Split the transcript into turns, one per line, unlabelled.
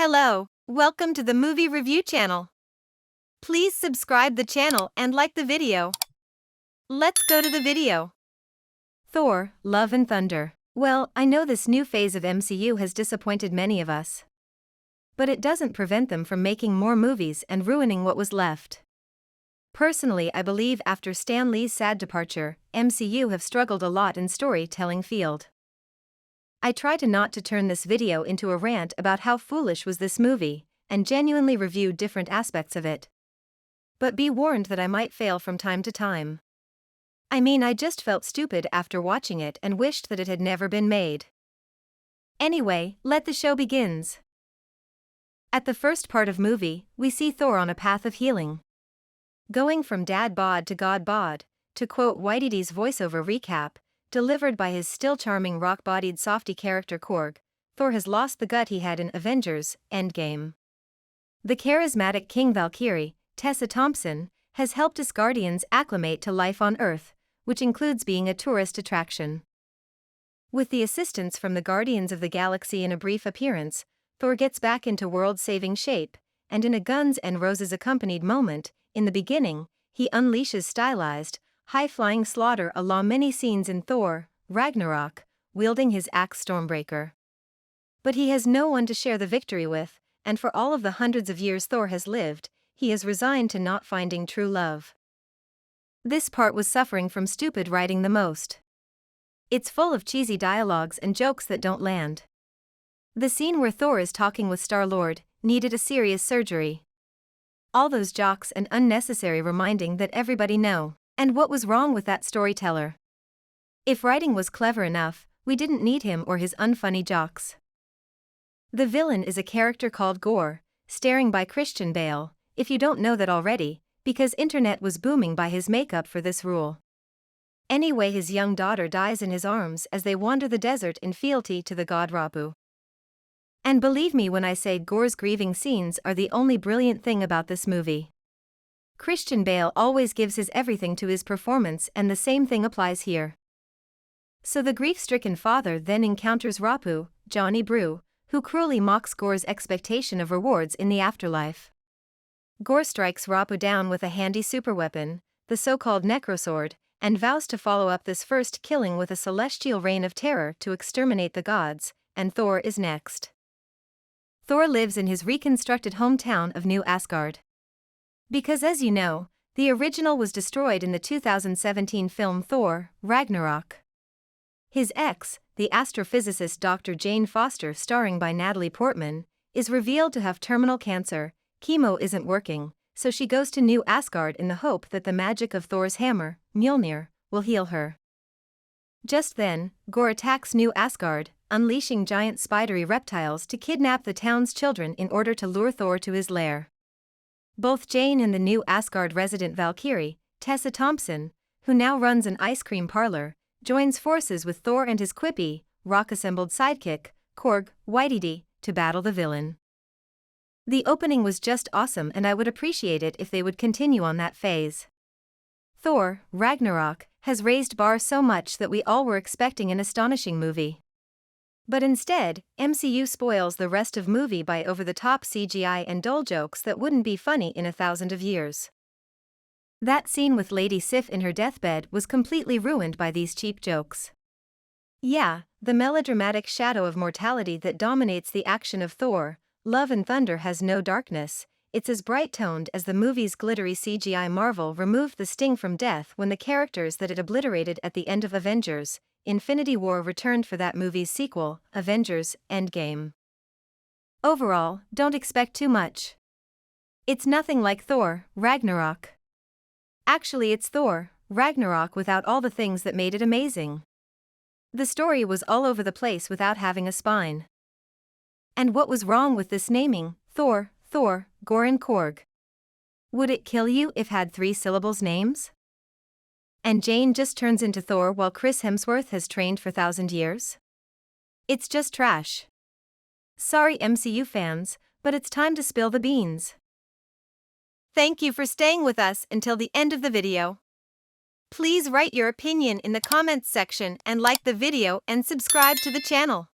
Hello, welcome to the Movie Review channel. Please subscribe the channel and like the video. Let's go to the video. Thor, Love and Thunder. Well, I know this new phase of MCU has disappointed many of us. But it doesn't prevent them from making more movies and ruining what was left. Personally, I believe after Stan Lee's sad departure, MCU have struggled a lot in storytelling field. I try to not to turn this video into a rant about how foolish was this movie, and genuinely review different aspects of it. But be warned that I might fail from time to time. I just felt stupid after watching it and wished that it had never been made. Anyway, let the show begins. At the first part of movie, we see Thor on a path of healing. Going from dad bod to god bod, to quote Whitey's voiceover recap, delivered by his still charming rock-bodied softy character Korg, Thor has lost the gut he had in Avengers: Endgame. The charismatic King Valkyrie, Tessa Thompson, has helped us Guardians acclimate to life on Earth, which includes being a tourist attraction. With the assistance from the Guardians of the Galaxy in a brief appearance, Thor gets back into world-saving shape, and in a Guns N' Roses accompanied moment, in the beginning, he unleashes stylized, high-flying slaughter along many scenes in Thor, Ragnarok, wielding his axe Stormbreaker. But he has no one to share the victory with, and for all of the hundreds of years Thor has lived, he is resigned to not finding true love. This part was suffering from stupid writing the most. It's full of cheesy dialogues and jokes that don't land. The scene where Thor is talking with Star-Lord needed a serious surgery. All those jokes and unnecessary reminding that everybody know. And what was wrong with that storyteller? If writing was clever enough, we didn't need him or his unfunny jokes. The villain is a character called Gore, starring by Christian Bale, if you don't know that already, because internet was booming by his makeup for this role. Anyway, his young daughter dies in his arms as they wander the desert in fealty to the god Rapu. And believe me when I say Gore's grieving scenes are the only brilliant thing about this movie. Christian Bale always gives his everything to his performance, and the same thing applies here. So the grief-stricken father then encounters Rapu, Johnny Brew, who cruelly mocks Gore's expectation of rewards in the afterlife. Gore strikes Rapu down with a handy superweapon, the so-called Necrosword, and vows to follow up this first killing with a celestial reign of terror to exterminate the gods, and Thor is next. Thor lives in his reconstructed hometown of New Asgard. Because as you know, the original was destroyed in the 2017 film Thor, Ragnarok. His ex, the astrophysicist Dr. Jane Foster, starring by Natalie Portman, is revealed to have terminal cancer. Chemo isn't working, so she goes to New Asgard in the hope that the magic of Thor's hammer, Mjolnir, will heal her. Just then, Gore attacks New Asgard, unleashing giant spidery reptiles to kidnap the town's children in order to lure Thor to his lair. Both Jane and the New Asgard resident Valkyrie, Tessa Thompson, who now runs an ice cream parlor, joins forces with Thor and his quippy, rock-assembled sidekick, Korg, Whitey, to battle the villain. The opening was just awesome, and I would appreciate it if they would continue on that phase. Thor, Ragnarok, has raised bar so much that we all were expecting an astonishing movie. But instead, MCU spoils the rest of movie by over-the-top CGI and dull jokes that wouldn't be funny in 1,000 years. That scene with Lady Sif in her deathbed was completely ruined by these cheap jokes. Yeah, the melodramatic shadow of mortality that dominates the action of Thor, Love and Thunder has no darkness. It's as bright-toned as the movie's glittery CGI. Marvel removed the sting from death when the characters that it obliterated at the end of Avengers: Infinity War returned for that movie's sequel, Avengers: Endgame. Overall, don't expect too much. It's nothing like Thor, Ragnarok. Actually, it's Thor, Ragnarok without all the things that made it amazing. The story was all over the place without having a spine. And what was wrong with this naming, Thor, Gore and Korg? Would it kill you if had 3 syllables names? And Jane just turns into Thor while Chris Hemsworth has trained for 1,000 years? It's just trash. Sorry MCU fans, but it's time to spill the beans. Thank you for staying with us until the end of the video. Please write your opinion in the comments section and like the video and subscribe to the channel.